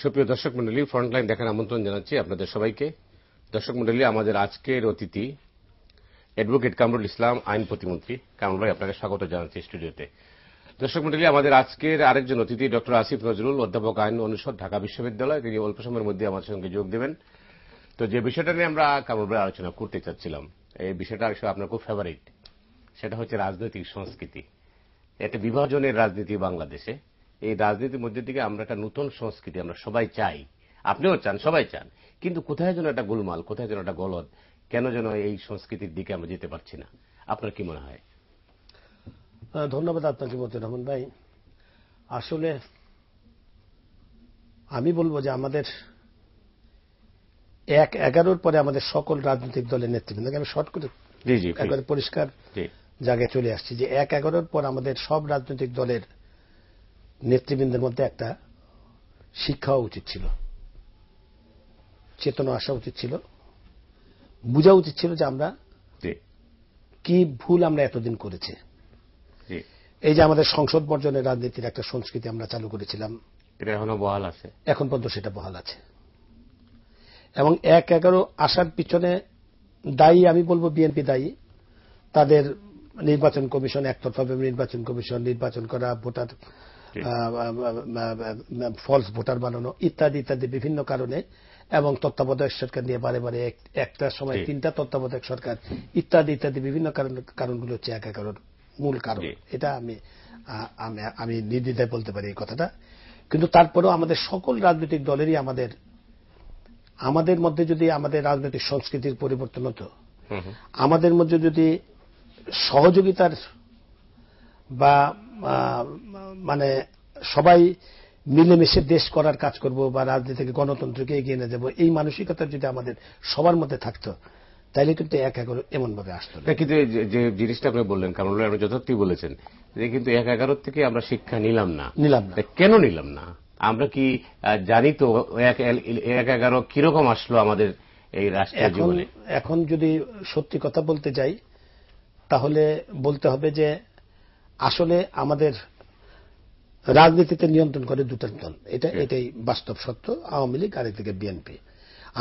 সুপ্রিয় দর্শক মন্ডলী, ফ্রন্টলাইন দেখার আমন্ত্রণ জানাচ্ছি আপনাদের সবাইকে। দর্শক মন্ডলী, আমাদের আজকের অতিথি অ্যাডভোকেট কামরুল ইসলাম, আইন প্রতিমন্ত্রী। কামরুল ভাই, আপনাকে স্বাগত জানাচ্ছি স্টুডিওতে। দর্শক মন্ডলী, আমাদের আজকের আরেকজন অতিথি ডক্টর আসিফ নজরুল, অধ্যাপক আইন অনুষদ, ঢাকা বিশ্ববিদ্যালয়। তিনি অল্প সময়ের মধ্যে আমাদের সঙ্গে যোগ দেবেন। তো যে বিষয়টা নিয়ে আমরা কামরুল ভাই আলোচনা করতে চাচ্ছিলাম, এই বিষয়টা আসলে আপনার খুব ফেভারিট, সেটা হচ্ছে রাজনৈতিক সংস্কৃতি। একটা বিভাজনের রাজনীতি বাংলাদেশে। এই রাজনীতির মধ্যে থেকে আমরা একটা নতুন সংস্কৃতি আমরা সবাই চাই, আপনিও চান, সবাই চান, কিন্তু কোথায় যেন একটা গোলমাল, কোথায় যেন একটা গলদ, কেন যেন এই সংস্কৃতির দিকে আমরা যেতে পারছি না? আপনার কি মনে হয়? ধন্যবাদ আপনাকে মতিউর রহমান ভাই। আসলে আমি বলবো যে আমাদের 1/11 পরে আমাদের সকল রাজনৈতিক দলের নেতৃবৃন্দ, আমি শর্ট করে একবারে পরিষ্কার জায়গায় চলে আসছি, যে 1/11 পর আমাদের সব রাজনৈতিক দলের নেতৃবৃন্দের মধ্যে একটা শিক্ষা হওয়া উচিত ছিল, চেতনা আসা উচিত ছিল, বোঝা উচিত ছিল যে আমরা কি ভুল আমরা এতদিন করেছি। এই যে আমাদের সংসদ বর্জনের রাজনীতির একটা সংস্কৃতি আমরা চালু করেছিলাম, এটা এখনো বহাল আছে, এখন পর্যন্ত সেটা বহাল আছে। এবং 1/11 আসার পিছনে দায়ী আমি বলবো বিএনপি দায়ী। তাদের নির্বাচন কমিশন, একতরফাভাবে নির্বাচন কমিশন, নির্বাচন করা, ভোটার ফলস ভোটার বানানো, ইত্যাদি ইত্যাদি বিভিন্ন কারণে, এবং তত্ত্বাবধায়ক সরকার নিয়ে বারে বারে একটা সময় 3টা তত্ত্বাবধায়ক সরকার, ইত্যাদি ইত্যাদি বিভিন্ন কারণগুলো হচ্ছে 1/11 মূল কারণ। এটা আমি নির্দ্বিধায় বলতে পারি এই কথাটা। কিন্তু তারপরেও আমাদের সকল রাজনৈতিক দলেরই আমাদের মধ্যে যদি আমাদের রাজনৈতিক সংস্কৃতির পরিবর্তন হতো, আমাদের মধ্যে যদি সহযোগিতার বা মানে সবাই মিলেমিশে দেশ করার কাজ করব বা রাজনীতিকে গণতন্ত্রকে এগিয়ে নিয়ে যাব, এই মানসিকতা যদি আমাদের সবার মধ্যে থাকতো, তাইলে কিন্তু 1/11 এমন ভাবে আসতো না। কিন্তু যে জিনিসটা আপনি বললেন কারণ আপনি যথার্থই বলেছেন যে কিন্তু 1/11 থেকে আমরা শিক্ষা নিলাম না। কেন নিলাম না? আমরা কি জানি তো 1/11 কিরকম আসলো আমাদের এই রাষ্ট্রের জীবনে? এখন যদি সত্যি কথা বলতে যাই, তাহলে বলতে হবে যে আসলে আমাদের রাজনীতিতে নিয়ন্ত্রণ করে দুটো দল, এটাই বাস্তব সত্য। আওয়ামী লীগ আর একদিকে বিএনপি।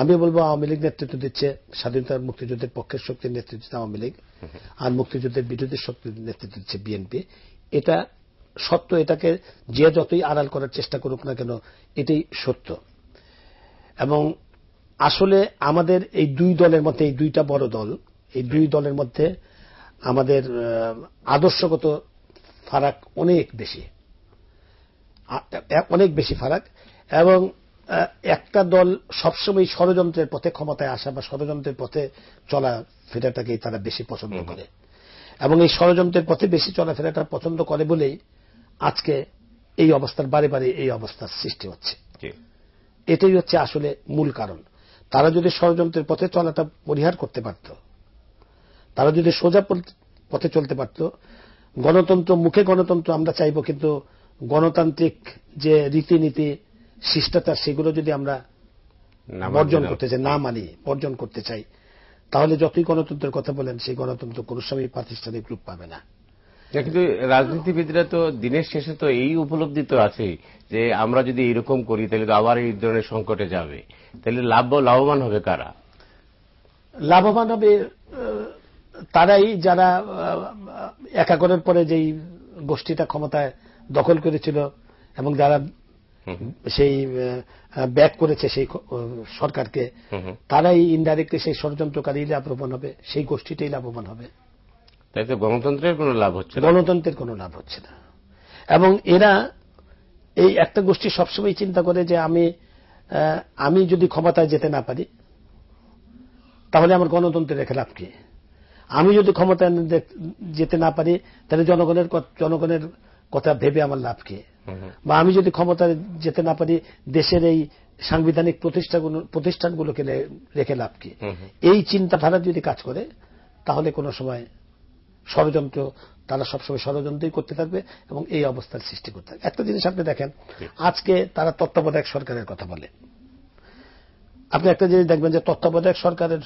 আমি বলবো আওয়ামী লীগ নেতৃত্ব দিচ্ছে স্বাধীনতার মুক্তিযুদ্ধের পক্ষের শক্তির নেতৃত্ব দিচ্ছে আওয়ামী লীগ, আর মুক্তিযুদ্ধের বিরোধী শক্তির নেতৃত্ব দিচ্ছে বিএনপি। এটা সত্য, এটাকে যে যতই আড়াল করার চেষ্টা করুক না কেন, এটাই সত্য। এবং আসলে আমাদের এই দুই দলের মধ্যে, এই দুইটা বড় দল, এই দুই দলের মধ্যে আমাদের আদর্শগত ফারাক অনেক বেশি ফারাক। এবং একটা দল সবসময় ষড়যন্ত্রের পথে ক্ষমতায় আসা বা ষড়যন্ত্রের পথে চলাফেরাটাকেই তারা বেশি পছন্দ করে, এবং এই ষড়যন্ত্রের পথে বেশি চলাফেরাটা পছন্দ করে বলেই আজকে এই অবস্থার বারে বারে এই অবস্থার সৃষ্টি হচ্ছে। এটাই হচ্ছে আসলে মূল কারণ। তারা যদি ষড়যন্ত্রের পথে চলাটা পরিহার করতে পারত, তারা যদি সোজা পথে চলতে পারত, গণতন্ত্র, মুখে গণতন্ত্র আমরা চাইব, কিন্তু গণতান্ত্রিক যে রীতিনীতি, শিষ্টাচার, সেগুলো যদি আমরা বর্জন করতে চাই, না মানি, বর্জন করতে চাই, তাহলে যতই গণতন্ত্রের কথা বলেন, সেই গণতন্ত্র কোন সময় প্রাতিষ্ঠানিক রূপ পাবে না। কিন্তু রাজনীতিবিদরা তো দিনের শেষে তো এই উপলব্ধি তো আছে যে আমরা যদি এরকম করি তাহলে তো আবার এই ধরনের সংকটে যাবে, তাহলে লাভবান হবে কারা? লাভবান হবে তারাই যারা 1/11 পরে যেই গোষ্ঠীটা ক্ষমতায় দখল করেছিল এবং যারা সেই ব্যাক করেছে সেই সরকারকে, তারাই ইনডাইরেক্টলি সেই ষড়যন্ত্রকারী লাভবান হবে, সেই গোষ্ঠীটাই লাভবান হবে। তাই তো গণতন্ত্রের কোনো লাভ হচ্ছে না, গণতন্ত্রের কোনো লাভ হচ্ছে না। এবং এরা, এই একটা গোষ্ঠী সবসময় চিন্তা করে যে আমি যদি ক্ষমতায় যেতে না পারি তাহলে আমার গণতন্ত্রের রেখে লাভ কি? আমি যদি ক্ষমতায় যেতে না পারি তাহলে জনগণের কথা ভেবে আমার লাভ কি? বা আমি যদি ক্ষমতায় যেতে না পারি দেশের এই সাংবিধানিক প্রতিষ্ঠানগুলোকে রেখে লাভ কি? এই চিন্তাধারা যদি কাজ করে, তাহলে কোনো সময় ষড়যন্ত্র, তারা সবসময় ষড়যন্ত্রই করতে থাকবে এবং এই অবস্থার সৃষ্টি করতে থাকবে। একটা জিনিস আপনি দেখেন, আজকে তারা তত্ত্বাবধায়ক সরকারের কথা বলে। আপনি একটা জিনিস দেখবেন যে তত্ত্বাবধায়ক সরকারের,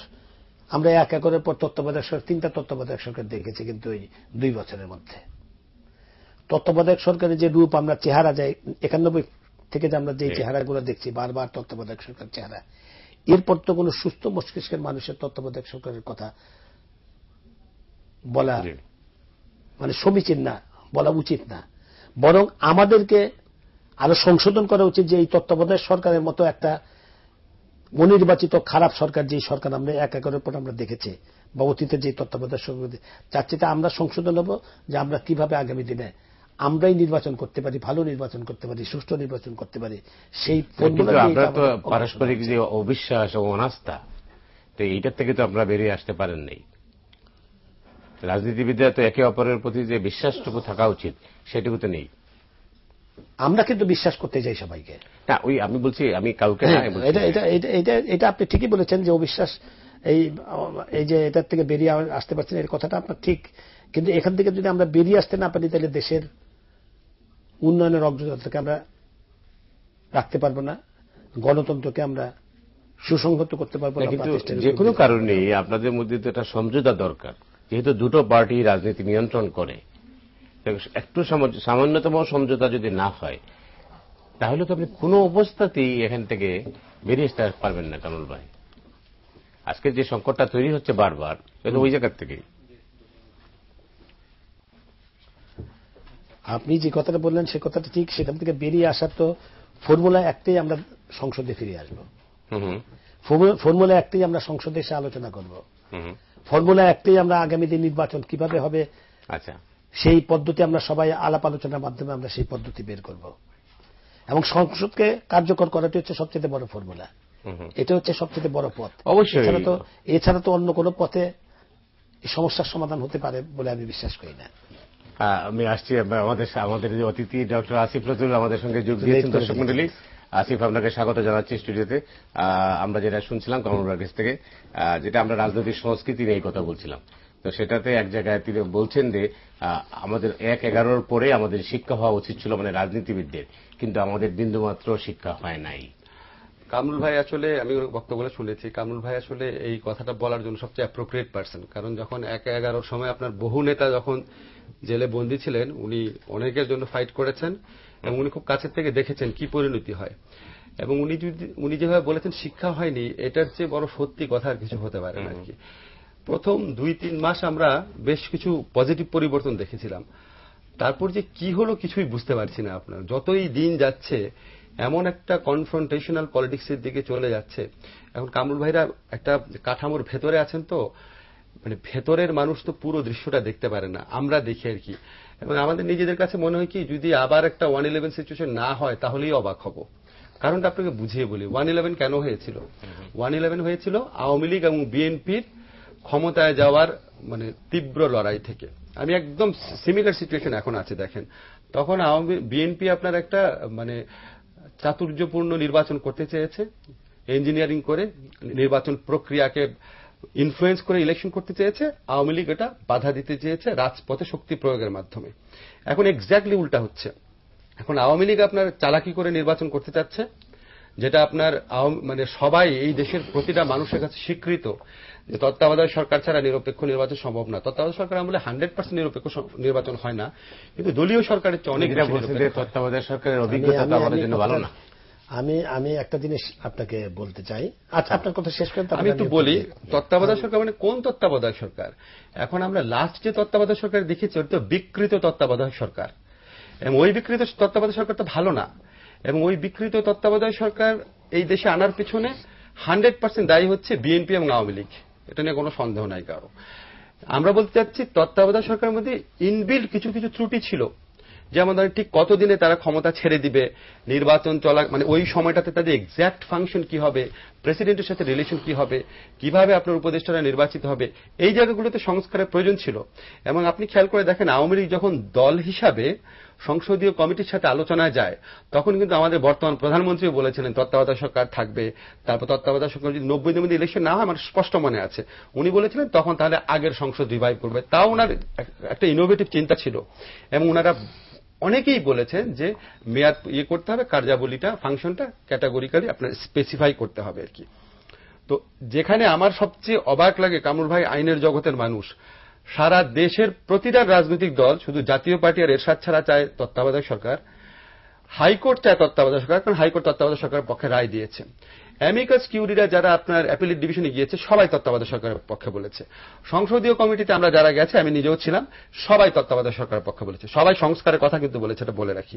আমরা 1/11 পর তত্ত্বাবধায়ক সরকার, 3টা তত্ত্বাবধায়ক সরকার দেখেছি, কিন্তু এই 2 বছরের মধ্যে তত্ত্বাবধায়ক সরকারের যে রূপ, আমরা চেহারা যায় 91 থেকে যে আমরা যে চেহারাগুলো দেখছি বারবার তত্ত্বাবধায়ক সরকার চেহারা, এরপর তো কোন সুস্থ মস্তিষ্কের মানুষের তত্ত্বাবধায়ক সরকারের কথা বলা মানে সমীচীন না, বলা উচিত না। বরং আমাদেরকে আরো সংশোধন করা উচিত যে এই তত্ত্বাবধায়ক সরকারের মতো একটা অনির্বাচিত খারাপ সরকার, যে সরকার আমরা এক একের পর আমরা দেখেছি বা অতীতে যে তত্ত্বাবধায়ক সরকার, যার চেয়ে আমরা সংশোধন হব যে আমরা কিভাবে আগামী দিনে আমরাই নির্বাচন করতে পারি, ভালো নির্বাচন করতে পারি, সুষ্ঠু নির্বাচন করতে পারি। সেই আমরা তো পারস্পরিক যে অবিশ্বাস ও অনাস্থা, তো এইটার থেকে তো আমরা বেরিয়ে আসতে পারেন নাই। রাজনীতিবিদরা তো একে অপরের প্রতি যে বিশ্বাসটুকু থাকা উচিত সেটুকু তো নেই। আমরা কিন্তু বিশ্বাস করতে যাই সবাইকে। না, ওই আমি বলছি, আমি কাউকে এটা আপনি ঠিকই বলেছেন যে অবিশ্বাস, এই যে এটার থেকে বেরিয়ে আসতে পারছেন, এর কথাটা আপনার ঠিক। কিন্তু এখান থেকে যদি আমরা বেরিয়ে আসতে না পারি তাহলে দেশের উন্নয়নের অগ্রযাত্রাকে আমরা রাখতে পারবো না, গণতন্ত্রকে আমরা সুসংহত করতে পারবো না। কিন্তু যে কোনো কারণে আপনাদের মধ্যে তো একটা সমঝোতা দরকার, যেহেতু দুটো পার্টি রাজনীতি নিয়ন্ত্রণ করে। একটু সামান্যতম সমঝোতা যদি না হয় তাহলে তো আপনি কোনো অবস্থাতেই এখান থেকে বেরিয়ে আসতে পারবেন না কামরুল ভাই। আজকে যে সংকটটা তৈরি হচ্ছে বারবার, এটা ওই জায়গার থেকেই। আপনি যে কথাটা বললেন সে কথাটা ঠিক। সেখান থেকে বেরিয়ে আসার তো ফর্মুলা একটাই, আমরা সংসদে ফিরে আসবো। ফর্মুলা একটাই, আমরা সংসদে এসে আলোচনা করব। ফর্মুলা একটাই, আমরা আগামী দিন নির্বাচন কিভাবে হবে, আচ্ছা, সেই পদ্ধতি আমরা সবাই আলাপ আলোচনার মাধ্যমে আমরা সেই পদ্ধতি বের করব। এবং সংসদকে কার্যকর করাটি হচ্ছে সবচেয়ে বড় ফর্মুলা, এটা হচ্ছে সবচেয়ে বড় পথ। অবশ্যই এছাড়া তো অন্য কোনো পথে এই সমস্যার সমাধান হতে পারে বলে আমি বিশ্বাস করি না। আমি আসছি, আমাদের যে অতিথি ডক্টর আসিফ নজরুল আমাদের সঙ্গে যোগ দিয়েছেন। দর্শক মন্ডলী, আসিফ আপনাকে স্বাগত জানাচ্ছি স্টুডিওতে। আমরা যেটা শুনছিলাম কামরুল ভাইয়ের কাছ থেকে, যেটা আমরা রাজনৈতিক সংস্কৃতি নিয়ে কথা বলছিলাম, তো সেটাতে এক জায়গায় তিনি বলছেন যে আমাদের 1-11 পরে আমাদের শিক্ষা হওয়া উচিত ছিল, মানে রাজনীতিবিদদের, কিন্তু আমাদের বিন্দুমাত্র শিক্ষা হয় নাই। কামরুল ভাই আসলে, আমি বক্তব্যগুলো শুনেছি, কামরুল ভাই আসলে এই কথাটা বলার জন্য সবচেয়ে অ্যাপ্রোপ্রিয়েট পারসন। কারণ যখন 1-11 সময় আপনার বহু নেতা যখন জেলে বন্দী ছিলেন, উনি অনেকের জন্য ফাইট করেছেন এবং উনি খুব কাছের থেকে দেখেছেন কি পরিণতি হয়। এবং উনি যেভাবে বলেছেন শিক্ষা হয়নি, এটার চেয়ে বড় সত্যি কথা আর কিছু হতে পারে না আর কি। প্রথম 2-3 মাস আমরা বেশ কিছু পজিটিভ পরিবর্তন দেখেছিলাম, তারপর যে কি হলো কিছুই বুঝতে পারছি না। আপনার যতই দিন যাচ্ছে এমন একটা কনফ্রন্টেশনাল পলিটিক্সের দিকে চলে যাচ্ছে। এখন কামরুল ভাইরা একটা কাঠামোর ভেতরে আছেন, তো মানে ভেতরের মানুষ তো পুরো দৃশ্যটা দেখতে পারে না, আমরা দেখি আর কি। এবং আমাদের নিজেদের কাছে মনে হয় কি, যদি আবার একটা 1-11 সিচুয়েশন না হয় তাহলেই অবাক হব। কারণটা আপনাকে বুঝিয়ে বলি। 1-11 কেন হয়েছিল? 1-11 হয়েছিল আওয়ামী লীগ এবং বিএনপির ক্ষমতায় যাওয়ার মানে তীব্র লড়াই থেকে। আমি একদম সিমিলার সিচুয়েশন এখন আছে দেখেন। তখন বিএনপি আপনার একটা মানে চাতুর্যপূর্ণ নির্বাচন করতে চেয়েছে, ইঞ্জিনিয়ারিং করে নির্বাচন প্রক্রিয়াকে ইনফ্লুয়েন্স করে ইলেকশন করতে চেয়েছে। আওয়ামী লীগ এটা বাধা দিতে চেয়েছে রাজপথে শক্তি প্রয়োগের মাধ্যমে। এখন এক্স্যাক্টলি উল্টা হচ্ছে। এখন আওয়ামী লীগ আপনার চালাকি করে নির্বাচন করতে চাচ্ছে, যেটা আপনার মানে সবাই এই দেশের প্রতিটা মানুষের কাছে স্বীকৃত যে তত্ত্বাবধায়ক সরকার ছাড়া নিরপেক্ষ নির্বাচন সম্ভব না। তত্ত্বাবধায়ক সরকার আমলে 100% নিরপেক্ষ নির্বাচন হয় না, কিন্তু দলীয় সরকারের চেয়ে অনেক তত্ত্বাবধায়ক সরকারের অভিজ্ঞতা তো আমাদের জন্য ভালো না। আমি একটা জিনিস আপনাকে বলতে চাই। আচ্ছা, আপনার কথা শেষ করেন। আমি একটু বলি, তত্ত্বাবধায়ক সরকার মানে কোন তত্ত্বাবধায়ক সরকার? এখন আমরা লাস্ট যে তত্ত্বাবধায়ক সরকার দেখেছি ওটা তো বিকৃত তত্ত্বাবধায়ক সরকার, এবং ওই বিকৃত তত্ত্বাবধায়ক সরকার তো ভালো না। এবং ওই বিকৃত তত্ত্বাবধায়ক সরকার এই দেশে আনার পিছনে 100% দায়ী হচ্ছে বিএনপি এবং আওয়ামী লীগ, এটা নিয়ে কোনো সন্দেহ নাই কারো। আমরা বলতে চাচ্ছি তত্ত্বাবধায়ক সরকারের মধ্যে ইনবিল্ট কিছু কিছু ত্রুটি ছিল, যেমন ধরেন ঠিক কতদিনে তারা ক্ষমতা ছেড়ে দিবে, নির্বাচন চলা মানে ওই সময়টাতে তাদের এক্স্যাক্ট ফাংশন কি হবে, প্রেসিডেন্টের সাথে রিলেশন কি হবে, কিভাবে আপনার উপদেষ্টারা নির্বাচিত হবে, এই জায়গাগুলোতে সংস্কারের প্রয়োজন ছিল। এবং আপনি খেয়াল করে দেখেন, আওয়ামী লীগ যখন দল হিসাবে সংসদীয় কমিটির সাথে আলোচনায় যায়, তখন কিন্তু আমাদের বর্তমান প্রধানমন্ত্রীও বলেছিলেন তত্ত্বাবধায়ক সরকার থাকবে। তারপর তত্ত্বাবধায়ক সরকার যদি 90 দিনের মধ্যে ইলেকশন না হয়, আমার স্পষ্ট মনে আছে উনি বলেছিলেন তখন তাহলে আগের সংসদ রিভাইভ করবে। তাও ওনার একটা ইনোভেটিভ চিন্তা ছিল। এবং ওনারা অনেকেই বলেছেন যে মেয়াদ করতে হবে, কার্যাবলীটা ফাংশনটা ক্যাটাগরিক্যালি আপনার স্পেসিফাই করতে হবে আর কি। তো যেখানে আমার সবচেয়ে অবাক লাগে, কামরুল ভাই আইনের জগতের মানুষ, সারা দেশের প্রতিটা রাজনৈতিক দল শুধু জাতীয় পার্টি আর এরশাদ ছাড়া চায় তত্ত্বাবধায়ক সরকার। হাইকোর্ট চায় তত্ত্বাবধায়ক সরকার, কারণ হাইকোর্ট তত্ত্বাবধায়ক সরকারের পক্ষে রায় দিয়েছে। অ্যামিকাস কিউরিরা যারা আপনার অ্যাপিলেট ডিভিশনে গিয়েছে সবাই তত্ত্বাবধায়ক সরকারের পক্ষে বলেছে। সংসদীয় কমিটিতে আমরা যারা গেছে, আমি নিজেও ছিলাম, সবাই তত্ত্বাবধায়ক সরকারের পক্ষে বলেছে। সবাই সংস্কারের কথা কিন্তু বলেছে, এটা বলে রাখি।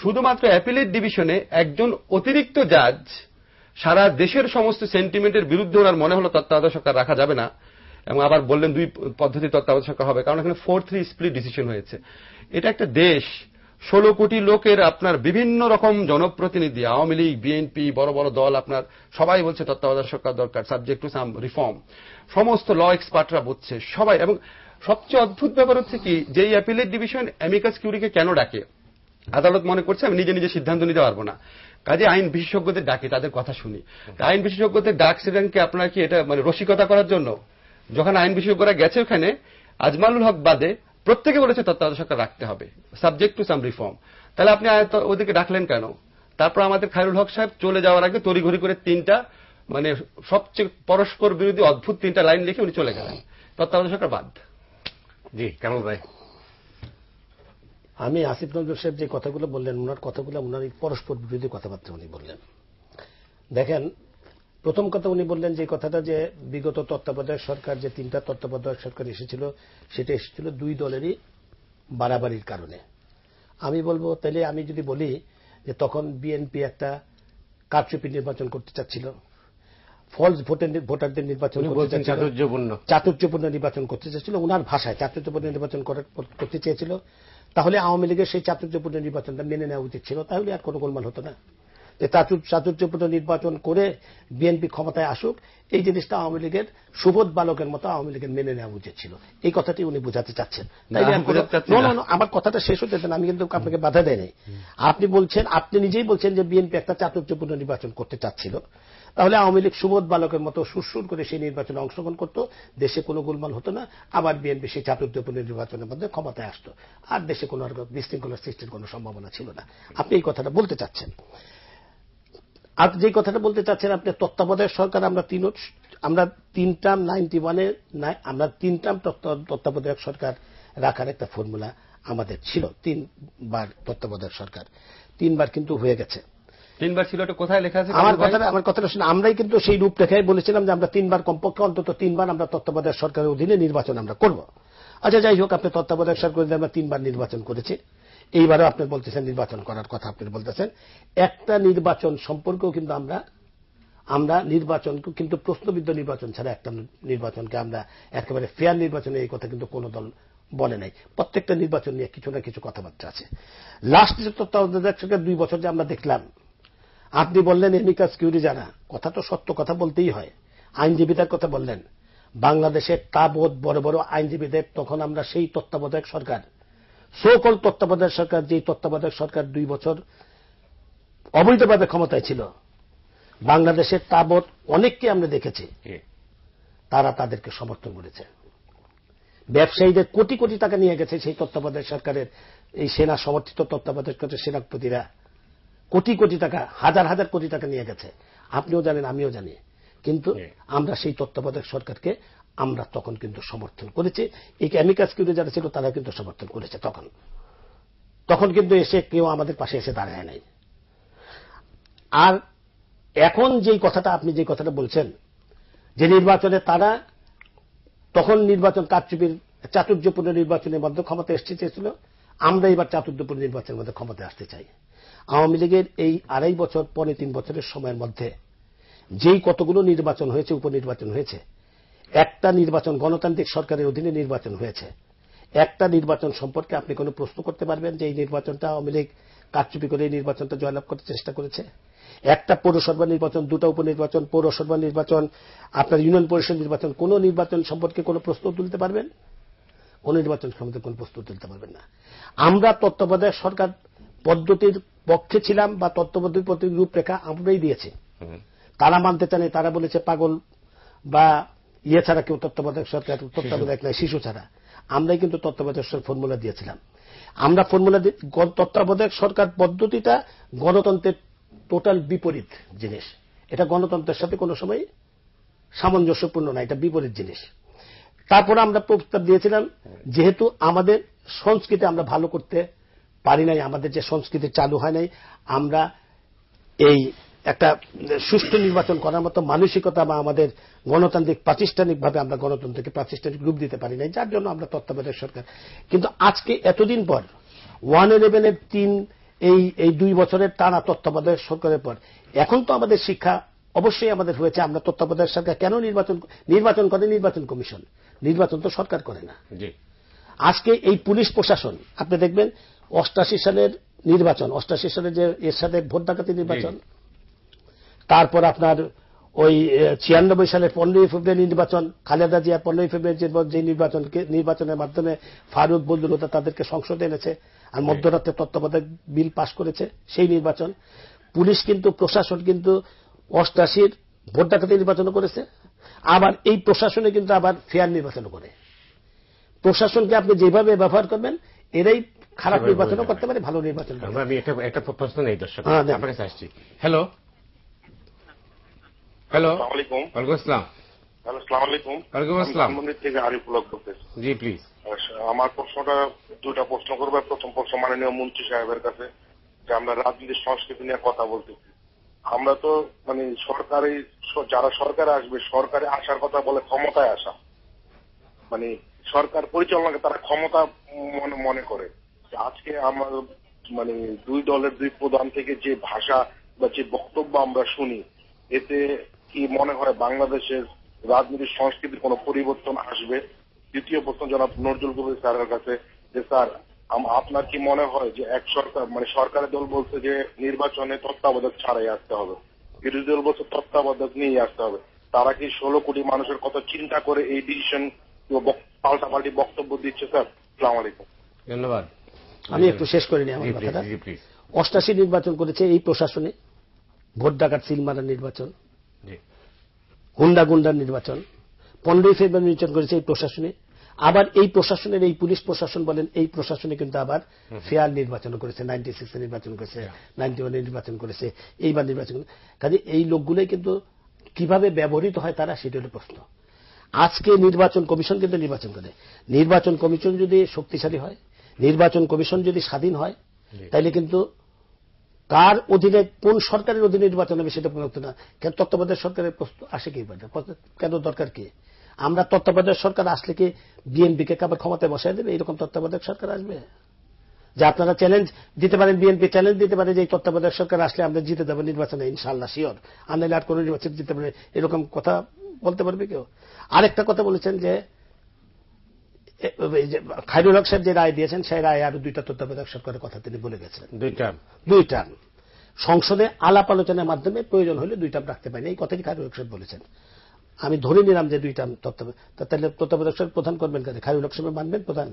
শুধুমাত্র অ্যাপিলেট ডিভিশনে একজন অতিরিক্ত জাজ সারা দেশের সমস্ত সেন্টিমেন্টের বিরুদ্ধে ওনার মনে হলো তত্ত্বাবধায়ক সরকার রাখা যাবে না, এবং আবার বললেন 2 পদ্ধতি তত্ত্বাবধায়ক সরকার হবে, কারণ এখানে 4-3 স্প্লিট ডিসিশন হয়েছে। এটা একটা দেশ, 16 কোটি লোকের আপনার বিভিন্ন রকম জনপ্রতিনিধি, আওয়ামী লীগ, বিএনপি, বড় বড় দল, আপনার সবাই বলছে তত্ত্বাবধায়ক সরকার দরকার, সাবজেক্ট টু সাম রিফর্ম। সমস্ত ল এক্সপার্টরা বলছে সবাই। এবং সবচেয়ে অদ্ভুত ব্যাপার হচ্ছে কি, যে এই অ্যাপিলেট ডিভিশন অ্যামিকাস কিউরিকে কেন ডাকে, আদালত মনে করছে আমি নিজে নিজে সিদ্ধান্ত নিতে পারবো না, কাজে আইন বিশেষজ্ঞদের ডাকে, তাদের কথা শুনি। আইন বিশেষজ্ঞদের ডাকছিলেন কি আপনারা কি এটা মানে রসিকতা করার জন্য? যখন আইন বিশেষজ্ঞরা গেছে ওখানে, আজমালুল হক বাদে প্রত্যেকে বলেছে তত্ত্বাবধায়ক সরকার রাখতে হবে, সাবজেক্ট টু সাম রিফর্ম। তাহলে আপনি ওদেরকে ডাকলেন কেন? তারপর আমাদের খায়রুল হক সাহেব চলে যাওয়ার আগে তড়িঘড়ি করে 3টা মানে সবচেয়ে পরস্পর বিরোধী অদ্ভুত 3টা লাইন লিখে উনি চলে গেলেন, তত্ত্বাবধায়ক সরকার বাদ। জি কামাল ভাই। আমি আসিফ নজরুল সাহেব যে কথাগুলো বললেন, ওনার কথাগুলো ওনার পরস্পর বিরোধী কথাবার্তা উনি বললেন। দেখেন, প্রথম কথা উনি বললেন যে কথাটা, যে বিগত তত্ত্বাবধায়ক সরকার যে 3টা তত্ত্বাবধায়ক সরকার এসেছিল, সেটা এসেছিল 2 দলেরই বাড়াবাড়ির কারণে। আমি বলবো, তাহলে আমি যদি বলি যে তখন বিএনপি একটা কারচুপি নির্বাচন করতে চাচ্ছিল, ফলস ভোটারদের নির্বাচন করতে চাচ্ছিল, চাতুর্যপূর্ণ নির্বাচন করতে চাচ্ছিল, ওনার ভাষায় চাতুর্যপূর্ণ নির্বাচন করতে চেয়েছিল, তাহলে আওয়ামী লীগের সেই চাতুর্যপূর্ণ নির্বাচনটা মেনে নেওয়া উচিত ছিল, তাহলে আর কোনো গোলমাল হতো না। যে চাতুর্যপূর্ণ নির্বাচন করে বিএনপি ক্ষমতায় আসুক, এই জিনিসটা আওয়ামী লীগের সুবোধ বালকের মতো আওয়ামী লীগের মেনে নেওয়া উচিত ছিল, এই কথাটি উনি বোঝাতে চাচ্ছেন। আমার কথাটা শেষ হতে দেন, আমি কিন্তু আপনাকে বাধা দেয় নাই। আপনি বলছেন, আপনি নিজেই বলছেন যে বিএনপি একটা চাতুর্যপূর্ণ নির্বাচন করতে চাচ্ছিল, তাহলে আওয়ামী লীগ সুবোধ বালকের মতো সুরসুর করে সেই নির্বাচনে অংশগ্রহণ করত, দেশে কোনো গোলমাল হতো না, আবার বিএনপি সেই চাতুর্যপূর্ণ নির্বাচনের মধ্যে ক্ষমতায় আসতো, আর দেশে কোনো বিশৃঙ্খলা সৃষ্টির কোনো সম্ভাবনা ছিল না। আপনি এই কথাটা বলতে চাচ্ছেন। আর যে কথাটা বলতে চাচ্ছেন আপনি, তত্ত্বাবধায়ক সরকার আমরা 3 টার্ম 91-এ আমরা 3 টার্ম তত্ত্বাবধায়ক সরকার রাখার একটা ফর্মুলা আমাদের ছিল। 3বার তত্ত্বাবধায়ক সরকার, 3বার কিন্তু হয়ে গেছে। 3বার ছিল, এটা কোথায় লেখা আছে? আমার কথাটা শুনে, আমরাই কিন্তু সেই রূপরেখায় বলেছিলাম যে আমরা 3বার, কমপক্ষে অন্তত 3বার আমরা তত্ত্বাবধায়ক সরকারের অধীনে নির্বাচন আমরা করব। আচ্ছা, যাই হোক, আপনি তত্ত্বাবধায়ক সরকার আমরা 3বার নির্বাচন করেছি, এইবারও আপনি বলতেছেন নির্বাচন করার কথা, আপনি বলতেছেন একটা নির্বাচন সম্পর্কেও কিন্তু আমরা নির্বাচনকে কিন্তু প্রশ্নবিদ্ধ নির্বাচন ছাড়া একটা নির্বাচনকে আমরা একেবারে ফেয়ার নির্বাচনে, এই কথা কিন্তু কোনো দল বলে নাই। প্রত্যেকটা নির্বাচন নিয়ে কিছু না কিছু কথাবার্তা আছে। লাস্ট যে তত্ত্বাবধায়ক সরকার 2 বছর যে আমরা দেখলাম, আপনি বললেন অ্যামিকাস কিউরি যারা, কথা তো সত্য কথা বলতেই হয়, আইনজীবীদের কথা বললেন, বাংলাদেশের তাবৎ বড় বড় আইনজীবীদের, তখন আমরা সেই তত্ত্বাবধায়ক সরকার, সকল তত্ত্বাবধায়ক সরকার, যেই তত্ত্বাবধায়ক সরকার 2 বছর অবৈধভাবে ক্ষমতায় ছিল, বাংলাদেশের তাবৎ অনেককে আমরা দেখেছি, তারা তাদেরকে সমর্থন করেছে। ব্যবসায়ীদের কোটি কোটি টাকা নিয়ে গেছে সেই তত্ত্বাবধায়ক সরকারের, এই সেনা সমর্থিত তত্ত্বাবধায়ক সরকারের সেনাপতিরা কোটি কোটি টাকা, হাজার হাজার কোটি টাকা নিয়ে গেছে, আপনিও জানেন, আমিও জানি। কিন্তু আমরা সেই তত্ত্বাবধায়ক সরকারকে আমরা তখন কিন্তু সমর্থন করেছি। এই অ্যামিকাস কিউরি যারা ছিল তারা কিন্তু সমর্থন করেছে তখন কিন্তু এসে কেউ আমাদের পাশে এসে দাঁড়ায় নাই। আর এখন যেই কথাটা, আপনি যে কথাটা বলছেন যে নির্বাচনে তারা তখন নির্বাচন কারচুপির চাতুর্যপূর্ণ নির্বাচনের মধ্যে ক্ষমতা আসতে চেয়েছিল, আমরা এবার চাতুর্যপূর্ণ নির্বাচনের মধ্যে ক্ষমতা আসতে চাই। আওয়ামী লীগের এই 2.5 বছর, 3 বছরের সময়ের মধ্যে যেই কতগুলো নির্বাচন হয়েছে, উপনির্বাচন হয়েছে, একটা নির্বাচন গণতান্ত্রিক সরকারের অধীনে নির্বাচন হয়েছে, একটা নির্বাচন সম্পর্কে আপনি কোনো প্রশ্ন করতে পারবেন যে এই নির্বাচনটা আওয়ামী লীগ কারচুপি করে এই নির্বাচনটা জয়লাভ করতে চেষ্টা করেছে? একটা পৌরসভা নির্বাচন, 2টা উপনির্বাচন, পৌরসভা নির্বাচন, আপনার ইউনিয়ন পরিষদ নির্বাচন, কোন নির্বাচন সম্পর্কে কোনো প্রশ্ন তুলতে পারবেন? কোন নির্বাচন সম্পর্কে কোনো প্রশ্ন তুলতে পারবেন না। আমরা তত্ত্বাবধায়ক সরকার পদ্ধতির পক্ষে ছিলাম, বা তত্ত্বাবধায়ক পদ্ধতির রূপরেখা আমরাই দিয়েছি। তারা মানতে চায়, তারা বলেছে পাগল বা ইয়ে ছাড়া কেউ তত্ত্বাবধায়ক সরকার, তত্ত্বাবধায়ক নয়, শিশু ছাড়া। আমরাই কিন্তু তত্ত্বাবধায়ক সরকার ফর্মুলা দিয়েছিলাম। আমরা ফর্মুলা, তত্ত্বাবধায়ক সরকার পদ্ধতিটা গণতন্ত্রের টোটাল বিপরীত জিনিস। এটা গণতন্ত্রের সাথে কোনো সময় সামঞ্জস্যপূর্ণ না, এটা বিপরীত জিনিস। তারপরে আমরা প্রস্তাব দিয়েছিলাম, যেহেতু আমাদের সংস্কৃতি আমরা ভালো করতে পারি নাই, আমাদের যে সংস্কৃতি চালু হয় নাই, আমরা এই একটা সুষ্ঠু নির্বাচন করার মতো মানসিকতা বা আমাদের গণতান্ত্রিক প্রাতিষ্ঠানিকভাবে আমরা গণতন্ত্রকে প্রাতিষ্ঠানিক রূপ দিতে পারি নাই, যার জন্য আমরা তত্ত্বাবধায়ক সরকার। কিন্তু আজকে এতদিন পর 111-এর 3 এই 2 বছরের টানা তত্ত্বাবধায়ক সরকারের পর এখন তো আমাদের শিক্ষা অবশ্যই আমাদের হয়েছে, আমরা তত্ত্বাবধায়ক সরকার কেন নির্বাচন করে নির্বাচন কমিশন, নির্বাচন তো সরকার করে না। আজকে এই পুলিশ প্রশাসন আপনি দেখবেন 88 সালের নির্বাচন, 88 সালের যে এর সাথে ভোট ডাকাতি নির্বাচন, তারপর আপনার ওই 96 সালের 15ই ফেব্রুয়ারি নির্বাচন, খালেদা জিয়া 15ই ফেব্রুয়ারি যে নির্বাচনের মাধ্যমে ফারুক বদরুল্লাহ তাদেরকে সংসদে এনেছে আর মধ্যরাত্রে তত্ত্বাবধায়ক বিল পাশ করেছে, সেই নির্বাচন। পুলিশ কিন্তু প্রশাসন কিন্তু 88-র ভোট ডাকাতি নির্বাচন করেছে, আবার এই প্রশাসনে কিন্তু আবার ফেয়ার নির্বাচন করে। প্রশাসনকে আপনি যেভাবে ব্যবহার করবেন এরাই খারাপ নির্বাচনও করতে পারে, ভালো নির্বাচন করতে পারে। আমি একটা প্রশ্ন নেই দর্শক, আপনার কাছে আসছি। হ্যালো হ্যালো, ওয়ালাইকুম আসসালাম। হ্যালো, আসসালামু আলাইকুম। ওয়ালাইকুম আসসালাম। মন্দির থেকে আরিফুল হক বলতেছি। জি প্লিজ। আমার প্রশ্নটা 2টা প্রশ্ন করবো। প্রথম প্রশ্ন মাননীয় মন্ত্রী সাহেবের কাছে, যে আমরা রাজনীতির সংস্কৃতি নিয়ে কথা বলতেছি। আমরা তো মানে সরকারি যারা সরকারে আসবে, সরকারে আসার কথা বলে ক্ষমতায় আসা, মানে সরকার পরিচালনাকে তারা ক্ষমতা মনে করে। আজকে আমার মানে 2 দলের 2 প্রধান থেকে যে ভাষা বা যে বক্তব্য আমরা শুনি, এতে কি মনে হয় বাংলাদেশের রাজনীতির সংস্কৃতির কোন পরিবর্তন আসবে? দ্বিতীয় প্রশ্ন জনাব নজরুল কবির স্যারের কাছে, যে স্যার আপনার কি মনে হয় যে এক সরকার মানে সরকারের দল বলছে যে নির্বাচনে তত্ত্বাবধায়ক ছাড়াই আসতে হবে, বিরোধী দল বলছে তত্ত্বাবধায়ক নিয়ে আসতে হবে, তারা কি 16 কোটি মানুষের কথা চিন্তা করে এই ডিসিশন পাল্টাপাল্টি বক্তব্য দিচ্ছে? স্যার আসসালামু আলাইকুম। ধন্যবাদ। আমি একটু শেষ করে নিই আমার কথাটা। 88 নির্বাচন করেছে এই প্রশাসনে, ভোট ডাকাত সিল মারার নির্বাচন, গুন্ডার নির্বাচন। 15ই ফেব্রুয়ারি নির্বাচন করেছে এই প্রশাসনে, আবার এই প্রশাসনের এই পুলিশ প্রশাসন বলেন এই প্রশাসনে কিন্তু আবার ফেয়ার নির্বাচন করেছে, 96 নির্বাচন করেছে, 91 নির্বাচন করেছে, এইবার নির্বাচন। কাজে এই লোকগুলোই কিন্তু কিভাবে ব্যবহৃত হয় তারা, সেটা হল প্রশ্ন। আজকে নির্বাচন কমিশন কিন্তু নির্বাচন করে, নির্বাচন কমিশন যদি শক্তিশালী হয়, নির্বাচন কমিশন যদি স্বাধীন হয়, তাইলে কিন্তু কার অধীনে কোন সরকারের অধীনে নির্বাচন হবে সেটা প্রযুক্ত না। কেন তত্ত্বাবধায়ক সরকারের প্রশ্ন আসে কি, কেন দরকার কি? আমরা তত্ত্বাবধায়ক সরকার আসলে কি বিএনপিকে আবার ক্ষমতায় বসায় দেবে? এরকম তত্ত্বাবধায়ক সরকার আসবে যে আপনারা চ্যালেঞ্জ দিতে পারেন, বিএনপি চ্যালেঞ্জ দিতে পারে যে এই তত্ত্বাবধায়ক সরকার আসলে আমরা জিতে দেবো নির্বাচনে ইনশাআল্লাহ শিওর, আমরা আর কোন নির্বাচন জিতে পারে, এরকম কথা বলতে পারবে কেউ? আরেকটা কথা বলেছেন যে খায়রুল হক সাহেব যে রায় দিয়েছেন সেই রায় আরো 2টা তত্ত্বাবধায়ক সরকারের কথা তিনি বলে গেছেন। 2 টার্ম সংসদে আলাপ আলোচনার মাধ্যমে প্রয়োজন হলে 2 টার্ম রাখতে পারেন, এই কথাটি খায়রুল হক সাহেব বলেছেন। আমি ধরে নিলাম যে 2 টার্ম তাহলে তত্ত্বাবধায়ক সরকার প্রধান করবেন কাজে খায়রুল হক সাহেব মানবেন প্রধান?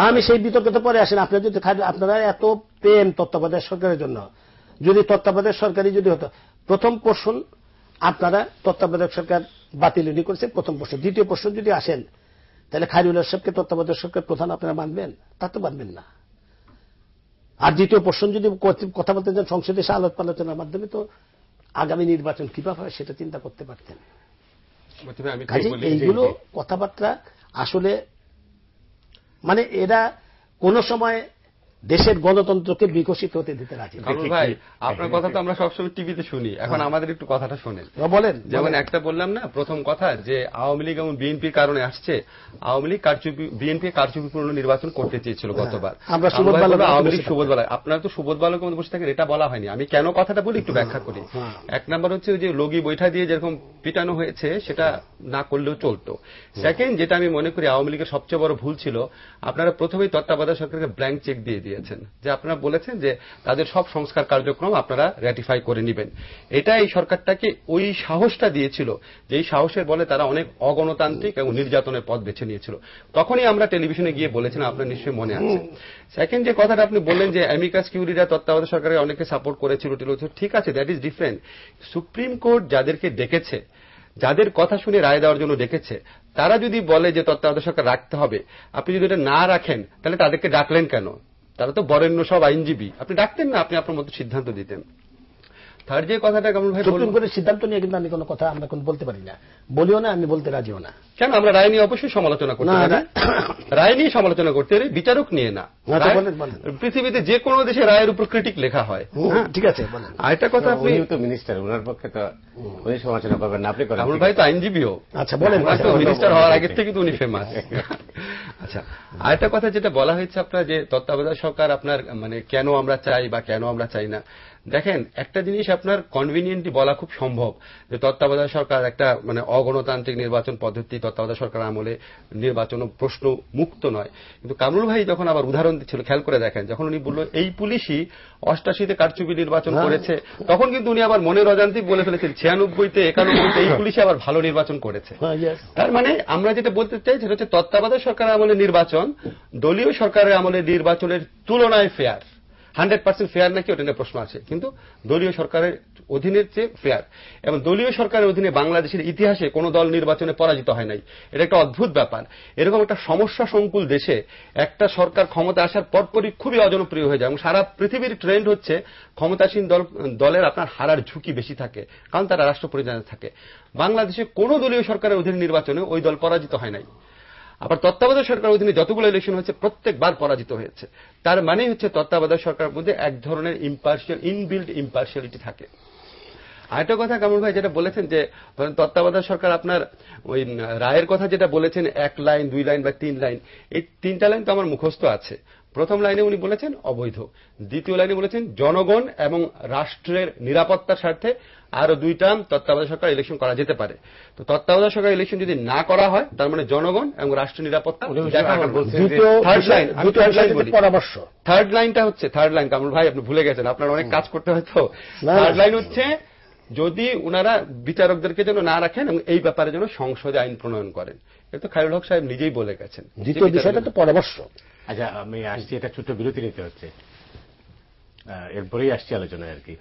আমি সেই বিতর্কতে পরে আসেন। আপনারা যদি আপনারা এত প্রেম তত্ত্বাবধায়ক সরকারের জন্য, যদি তত্ত্বাবধায়ক সরকারই যদি হতো, প্রথম প্রশ্ন আপনারা তত্ত্বাবধায়ক সরকার বাতিল করেছে, প্রথম প্রশ্ন। দ্বিতীয় প্রশ্ন যদি আসেন তাহলে খায়রুল হক সাহেবকে তত্ত্বাবধায়ক সরকার প্রধান আপনারা মানবেন? তা তো মানবেন না। আর দ্বিতীয় প্রশ্ন যদি কথা বলতে চান সংসদে আলাপ আলোচনার মাধ্যমে, তো আগামী নির্বাচন কিভাবে হয় সেটা চিন্তা করতে পারতেন। এইগুলো কথাবার্তা আসলে মানে এরা কোন সময় দেশের গণতন্ত্রকে বিকশিত হতে দিতে রাজি। ভাই আপনার কথা তো আমরা সবসময় টিভিতে শুনি, এখন আমাদের একটু কথাটা শোনেন। বলেন। যেমন একটা বললাম না প্রথম কথা, যে আওয়ামী লীগ এবং বিএনপির কারণে আসছে। আওয়ামী লীগ বিএনপি কারচুপিপূর্ণ নির্বাচন করতে চেয়েছিল গতবার, আওয়ামী লীগ সুবোধ বালক। আপনারা তো সুবোধ বালকের মধ্যে বসে থাকেন, এটা বলা হয়নি। আমি কেন কথাটা বলি একটু ব্যাখ্যা করি। 1 নম্বর হচ্ছে যে লগি বৈঠা দিয়ে যেরকম পিটানো হয়েছে সেটা না করলেও চলতো। সেকেন্ড, যেটা আমি মনে করি আওয়ামী লীগের সবচেয়ে বড় ভুল ছিল, আপনারা প্রথমেই তত্ত্বাবধায়ক সরকারকে ব্ল্যাঙ্ক চেক দিয়ে দিয়েছেন, যে আপনারা বলেছেন যে তাদের সব সংস্কার কার্যক্রম আপনারা র্যাটিফাই করে নেবেন। এটা এই সরকারটাকে ওই সাহসটা দিয়েছিল, যে এই সাহসের বলে তারা অনেক অগণতান্ত্রিক এবং নির্যাতনের পথ বেছে নিয়েছিল। তখনই আমরা টেলিভিশনে গিয়ে বলেছিলাম, আপনার নিশ্চয়ই মনে আছে। সেকেন্ড যে কথাটা আপনি বললেন যে অ্যামিকাস কিউরিরা তত্ত্বাবধায়ক সরকারের অনেকে সাপোর্ট করেছিল, ঠিক আছে, that is different. Supreme court যাদেরকে ডেকেছে, যাদের কথা শুনে রায় দেওয়ার জন্য ডেকেছে, তারা যদি বলে যে তত্ত্বাবধায়ক সরকার রাখতে হবে, আপনি যদি এটা না রাখেন তাহলে তাদেরকে ডাকলেন কেন? তারা তো বরেণ্য সব আইনজীবী, আপনি ডাকতেন না, আপনি আপনার মতো সিদ্ধান্ত দিতেন। থার্ড যে কথাটা কামরুল ভাই সুপ্রিম কোর্টের সিদ্ধান্ত নিয়ে কিন্তু আমি কোনো কথা আমরা কোনো বলতে পারি না, বলিও না, আমি বলতে রাজিও না। কেন? আমরা রায় নিয়ে অবশ্যই সমালোচনা করতে পারি, রায় নিয়ে সমালোচনা করতে পারি, বিচারক নিয়ে না। পৃথিবীতে যে কোনো দেশে রায়ের উপর ক্রিটিক লেখা হয়। ঠিক আছে, আরেকটা কথা, আপনি তো মিনিস্টার, ওনার পক্ষে তো উনি সমালোচনা করবেন না, আপনি করেন। কামরুল ভাই তো আইনজীবীও। আচ্ছা বলেন, মিনিস্টার হওয়ার আগের থেকে তো উনি ফেমাস। আচ্ছা, আরেকটা কথা যেটা বলা হয়েছে আপনার, যে তত্ত্বাবধায়ক সরকার আপনার মানে কেন আমরা চাই বা কেন আমরা চাই না। দেখেন, একটা জিনিস আপনার কনভিনিয়েন্টলি বলা খুব সম্ভব যে তত্ত্বাবধায়ক সরকার একটা মানে অগণতান্ত্রিক নির্বাচন পদ্ধতি, তত্ত্বাবধায়ক সরকার আমলে নির্বাচন প্রশ্ন মুক্ত নয়। কিন্তু কামরুল ভাই যখন আবার উদাহরণ দিচ্ছিল, খেয়াল করে দেখেন, যখন উনি বলল এই পুলিশই 88-তে কারচুপি নির্বাচন করেছে, তখন কিন্তু উনি আবার মনের অজান্তে বলে ফেলেছেন 96-তে 91-তে এই পুলিশই আবার ভালো নির্বাচন করেছে। তার মানে আমরা যেটা বলতে চাই সেটা হচ্ছে তত্ত্বাবধায়ক সরকার আমলে নির্বাচন দলীয় সরকারের আমলে নির্বাচনের তুলনায় ফেয়ার। 100% ফেয়ার নাকি ওটা নিয়ে প্রশ্ন আছে, কিন্তু দলীয় সরকারের অধীনের চেয়ে ফেয়ার। এবং দলীয় সরকারের অধীনে বাংলাদেশের ইতিহাসে কোনো দল নির্বাচনে পরাজিত হয় নাই। এটা একটা অদ্ভুত ব্যাপার। এরকম একটা সমস্যা সংকুল দেশে একটা সরকার ক্ষমতা আসার পরপরই খুবই অজনপ্রিয় হয়ে যায়, এবং সারা পৃথিবীর ট্রেন্ড হচ্ছে ক্ষমতাসীন দলের আপনার হারার ঝুঁকি বেশি থাকে, কারণ তারা রাষ্ট্র পরিচালনায় থাকে। বাংলাদেশে কোন দলীয় সরকারের অধীনে নির্বাচনে ওই দল পরাজিত হয় নাই। আবার তত্ত্বাবধায়ক সরকারের অধীনে যতগুলো ইলেকশন হয়েছে প্রত্যেকবার পরাজিত হয়েছে। তার মানে হচ্ছে তত্ত্বাবধায়ক সরকারের মধ্যে এক ধরনের ইনবিল্ড ইম্পার্শিয়ালিটি থাকে। আরেকটা কথা কামরুল ভাই যেটা বলেছেন যে তত্ত্বাবধায়ক সরকার আপনার ওই রায়ের কথা যেটা বলেছেন 1 লাইন 2 লাইন বা 3 লাইন, এই 3টা লাইন তো আমার মুখস্থ আছে। প্রথম লাইনে উনি বলেছেন অবৈধ, দ্বিতীয় লাইনে বলেছেন জনগণ এবং রাষ্ট্রের নিরাপত্তার স্বার্থে আরো 2 টার্ম তত্ত্বাবধায়ক সরকার ইলেকশন করা যেতে পারে। তো তত্ত্বাবধায়ক সরকার ইলেকশন যদি না করা হয় তার মানে জনগণ এবং রাষ্ট্রের নিরাপত্তা। থার্ড লাইনটা হচ্ছে, থার্ড লাইন কামরুল ভাই আপনি ভুলে গেছেন, আপনার অনেক কাজ করতে হয় তো। থার্ড লাইন হচ্ছে যদি উনারা বিচারকদেরকে যেন না রাখেন এবং এই ব্যাপারে যেন সংসদে আইন প্রণয়ন করেন। এটা তো খায়রুল হক সাহেব নিজেই বলে গেছেন। দ্বিতীয় বিষয়টা তো পরামর্শ। আচ্ছা, আমি আসছি, এটা ছোট্ট বিরতি নিতে হচ্ছে, এরপরেই আসছি আলোচনায় আর কি।